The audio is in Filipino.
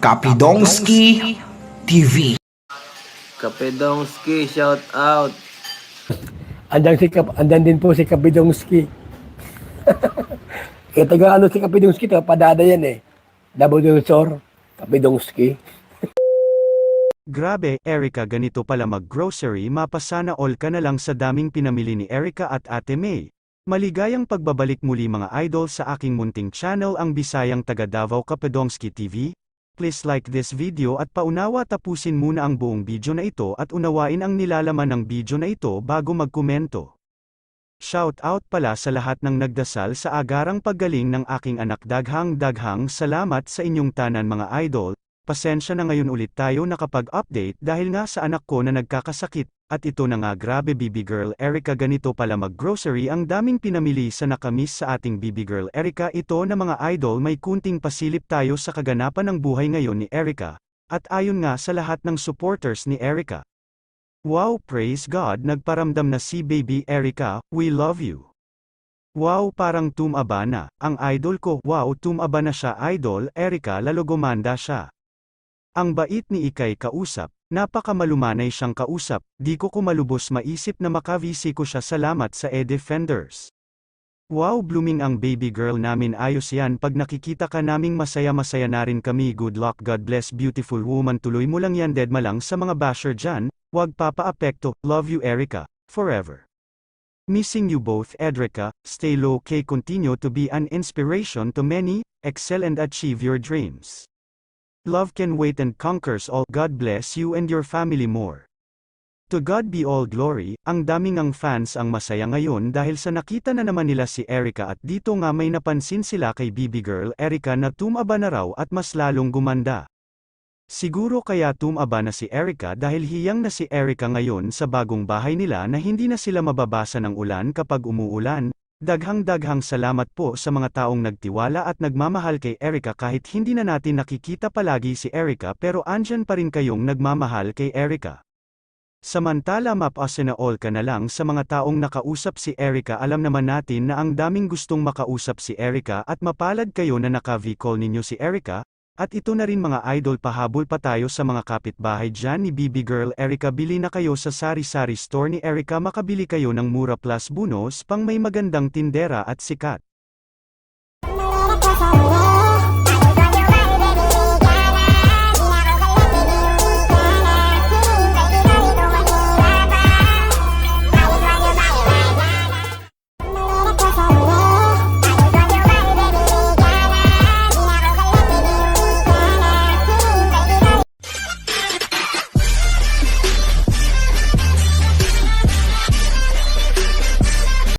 Kapidongski TV. Kapedongski, shout out. Andan din po si Kapidongski. Kaya taga ano si Kapidongski, taga Padada yan eh. Nabudulusor, Kapidongski. Grabe, Erica, ganito pala mag-grocery, mapasana all ka na lang sa daming pinamili ni Erica at Ate May. Maligayang pagbabalik muli mga idol sa aking munting channel, ang Bisayang taga Davao Kapidongski TV. Please like this video at paunawa tapusin muna ang buong video na ito at unawain ang nilalaman ng video na ito bago magkomento. Shout out pala sa lahat ng nagdasal sa agarang paggaling ng aking anak. Daghang salamat sa inyong tanan mga idol. Pasensya na ngayon ulit tayo nakapag-update dahil nga sa anak ko na nagkakasakit, at ito na nga, grabe baby girl Erica, ganito pala mag-grocery, ang daming pinamili sa nakamis sa ating baby girl Erica. Ito na mga idol, may kunting pasilip tayo sa kaganapan ng buhay ngayon ni Erica, at ayon nga sa lahat ng supporters ni Erica. Wow, praise God, nagparamdam na si baby Erica, we love you. Wow, parang tumaba na, ang idol ko, wow, tumaba na siya idol Erica, lalo gumanda siya. Ang bait ni Ikay kausap, napakamalumanay siyang kausap, di ko kumalubos maisip na makavisi ko siya, salamat sa e-defenders. Wow, blooming ang baby girl namin, ayos yan, pag nakikita ka naming masaya na rin kami, good luck, God bless beautiful woman, tuloy mo lang yan, deadma lang sa mga basher dyan, wag papa-apekto, love you Erica, forever. Missing you both Edrica, stay low key, continue to be an inspiration to many, excel and achieve your dreams. Love can wait and conquers all. God bless you and your family more. To God be all glory. Ang daming ang fans ang masaya ngayon dahil sa nakita na naman nila si Erica, at dito nga may napansin sila kay baby girl Erica na tumaba na raw at mas lalong gumanda. Siguro kaya tumaba na si Erica dahil hiyang na si Erica ngayon sa bagong bahay nila na hindi na sila mababasa ng ulan kapag umuulan. Daghang salamat po sa mga taong nagtiwala at nagmamahal kay Erica kahit hindi na natin nakikita palagi si Erica, pero andyan pa rin kayong nagmamahal kay Erica. Samantala mapasana all ka na lang sa mga taong nakausap si Erica. Alam naman natin na ang daming gustong makausap si Erica at mapalad kayo na naka-v-call ninyo si Erica. At ito na rin mga idol, pahabol pa tayo sa mga kapitbahay dyan ni baby girl Erica. Bili na kayo sa sari-sari store ni Erica, makabili kayo ng mura plus bonus pang may magandang tindera at sikat.